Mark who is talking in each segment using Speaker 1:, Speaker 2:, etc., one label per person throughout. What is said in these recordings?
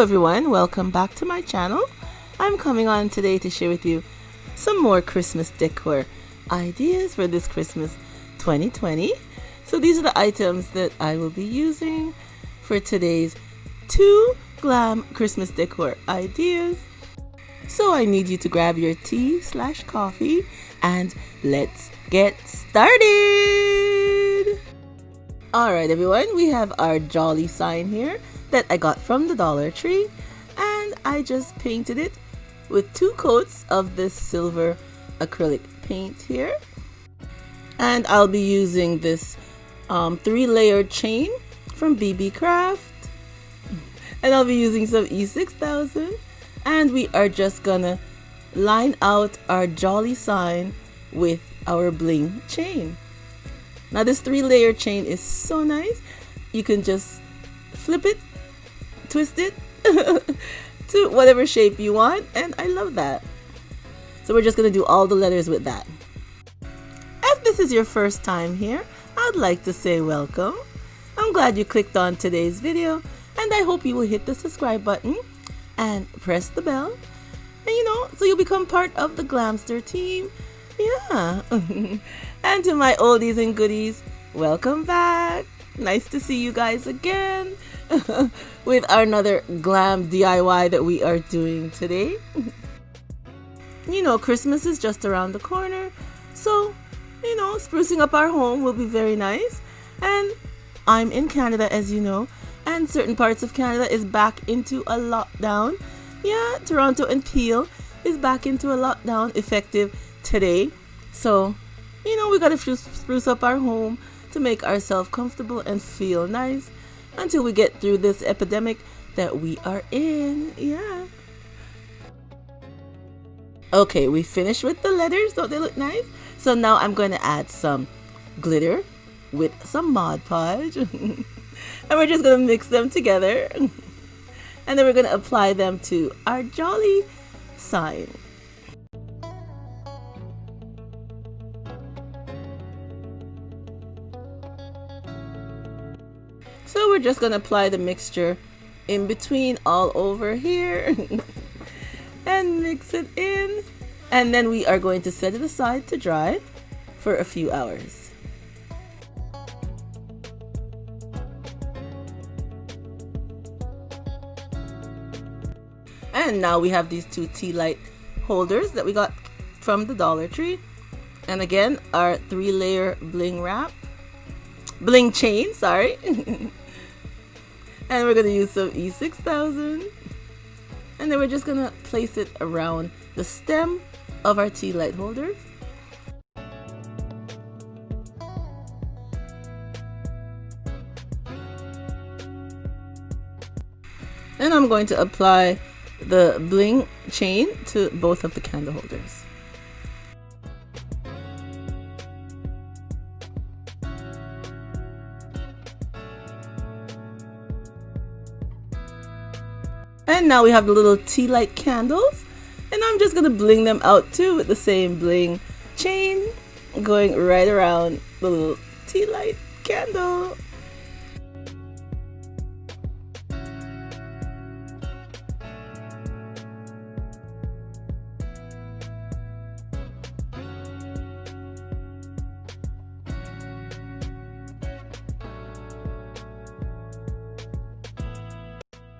Speaker 1: Hello everyone, welcome back to my channel. I'm coming on today to share with you some more Christmas decor ideas for this Christmas 2020. So these are the items that I will be using for today's 2 Glam Christmas decor ideas. So I need you to grab your tea/coffee and let's get started. Alright everyone, we have our jolly sign here that I got from the Dollar Tree, and I just painted it with 2 coats of this silver acrylic paint here. And I'll be using this 3-layered chain from BeeBeeCraft, and I'll be using some E6000, and we are just gonna line out our jolly sign with our bling chain. Now this 3-layer chain is so nice. You can just flip it, twist it to whatever shape you want, and I love that. So we're just gonna do all the letters with that. If this is your first time here, I'd like to say welcome. I'm glad you clicked on today's video, and I hope you will hit the subscribe button and press the bell, and so you'll become part of the Glamster team. Yeah. And to my oldies and goodies, welcome back. Nice to see you guys again with another glam DIY that we are doing today. Christmas is just around the corner, so sprucing up our home will be very nice. And I'm in Canada, as you know, and certain parts of Canada is back into a lockdown. Yeah, Toronto and Peel is back into a lockdown effective today. So we gotta spruce up our home to make ourselves comfortable and feel nice until we get through this epidemic that we are in. Yeah. Okay, we finished with the letters. Don't they look nice? So now I'm going to add some glitter with some Mod Podge. And we're just going to mix them together. And then we're going to apply them to our jolly sign. So we're just going to apply the mixture in between all over here and mix it in. And then we are going to set it aside to dry for a few hours. And now we have these 2 tea light holders that we got from the Dollar Tree. And again, our 3-layer bling chain, sorry. And we're going to use some E6000. And then we're just going to place it around the stem of our tea light holder. And I'm going to apply the bling chain to both of the candle holders. And now we have the little tea light candles, and I'm just gonna bling them out too with the same bling chain going right around the little tea light candle.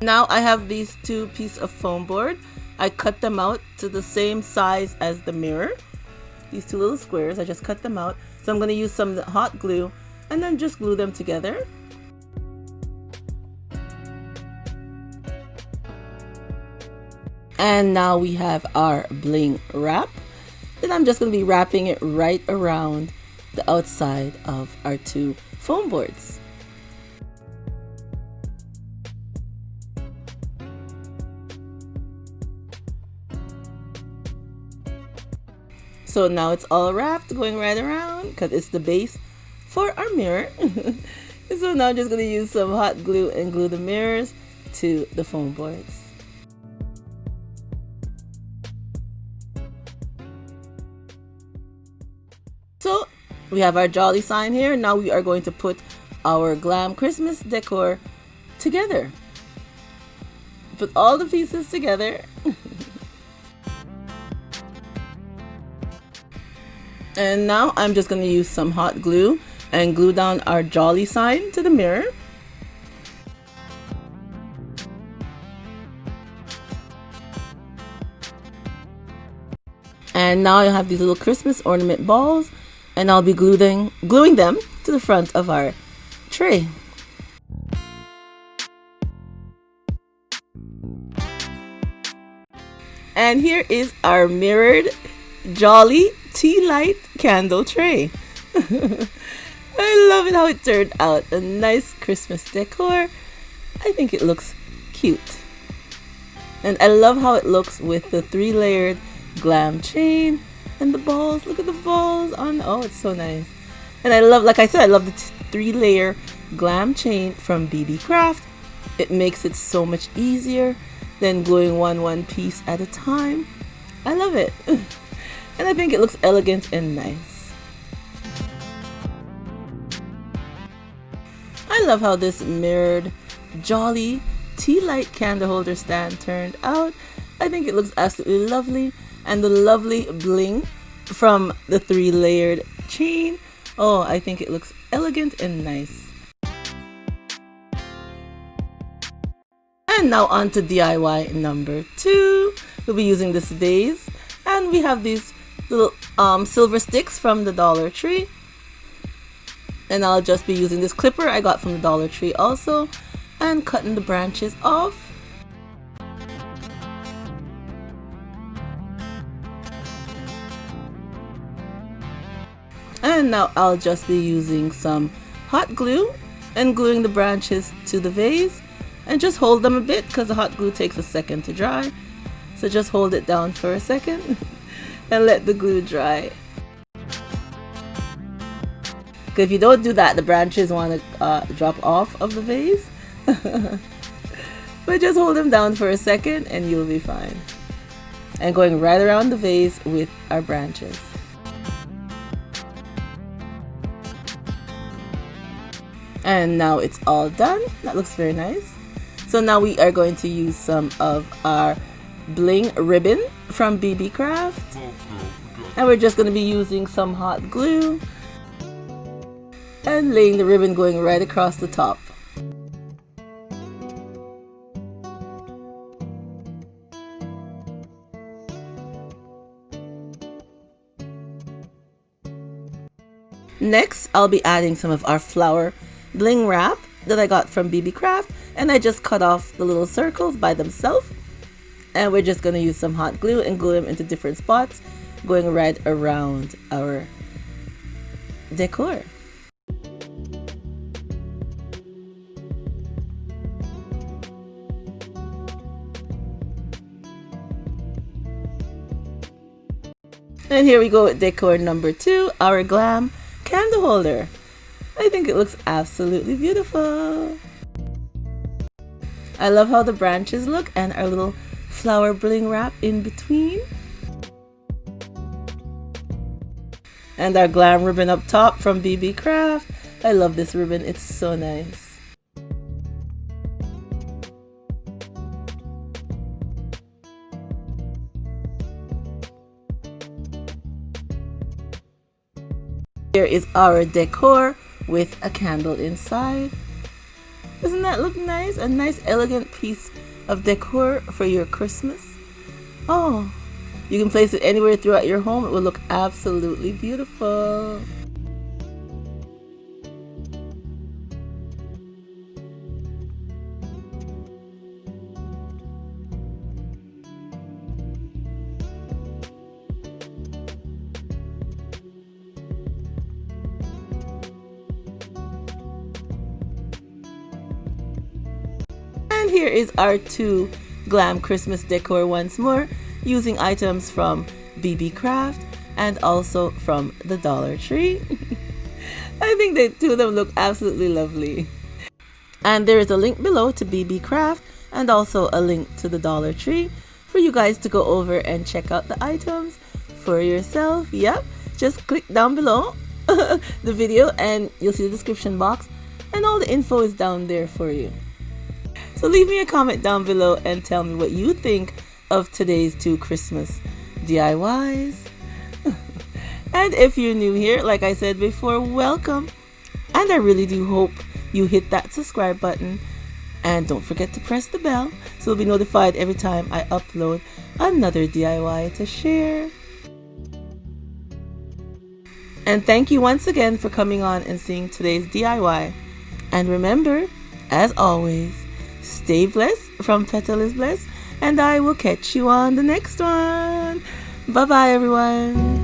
Speaker 1: Now I have these 2 pieces of foam board. I cut them out to the same size as the mirror. These 2 little squares, I just cut them out. So I'm going to use some hot glue and then just glue them together. And now we have our bling wrap. Then I'm just going to be wrapping it right around the outside of our 2 foam boards. So now it's all wrapped, going right around, because it's the base for our mirror. So now I'm just going to use some hot glue and glue the mirrors to the foam boards. So we have our jolly sign here. Now we are going to put our Glam Christmas decor together. put all the pieces together. And now I'm just going to use some hot glue and glue down our jolly sign to the mirror. And now I have these little Christmas ornament balls, and I'll be gluing them to the front of our tray. And here is our mirrored jolly tea light candle tray. I love it how it turned out. A nice Christmas decor. I think it looks cute. And I love how it looks with the 3-layered Glam chain and the balls. Look at the balls on. Oh, it's so nice. And I love, like I said, I love the 3-layer Glam chain from BeeBeeCraft. It makes it so much easier than gluing one piece at a time. I love it. And I think it looks elegant and nice. I love how this mirrored jolly tea light candle holder stand turned out. I think it looks absolutely lovely. And the lovely bling from the 3-layered chain. Oh, I think it looks elegant and nice. And now on to DIY number 2. We'll be using this vase. And we have these little silver sticks from the Dollar Tree. And I'll just be using this clipper I got from the Dollar Tree also. And cutting the branches off. And now I'll just be using some hot glue and gluing the branches to the vase. And just hold them a bit because the hot glue takes a second to dry. So just hold it down for a second and let the glue dry. Because if you don't do that, the branches want to drop off of the vase. But just hold them down for a second and you'll be fine. And going right around the vase with our branches. And now it's all done. That looks very nice. So now we are going to use some of our Bling ribbon from BeeBeeCraft. And we're just going to be using some hot glue and laying the ribbon going right across the top. Next, I'll be adding some of our flower bling wrap that I got from BeeBeeCraft, and I just cut off the little circles by themselves. And we're just going to use some hot glue and glue them into different spots, going right around our decor. And here we go with decor number 2, our Glam candle holder. I think it looks absolutely beautiful. I love how the branches look and our little flower bling wrap in between. And our Glam ribbon up top from BeeBeeCraft. I love this ribbon, it's so nice. Here is our decor with a candle inside. Doesn't that look nice? A nice elegant piece of decor for your Christmas. Oh, you can place it anywhere throughout your home. It will look absolutely beautiful. And here is our 2 Glam Christmas decor once more, using items from BeeBeeCraft and also from the Dollar Tree. I think the 2 of them look absolutely lovely. And there is a link below to BeeBeeCraft and also a link to the Dollar Tree for you guys to go over and check out the items for yourself. Yep, just click down below the video and you'll see the description box and all the info is down there for you. So So leave me a comment down below and tell me what you think of today's 2 Christmas DIYs. And if you're new here, like I said before, welcome. And I really do hope you hit that subscribe button. And don't forget to press the bell so you'll be notified every time I upload another DIY to share. And thank you once again for coming on and seeing today's DIY. And remember, as always, stay blessed from Petalisbless, and I will catch you on the next one. Bye bye everyone.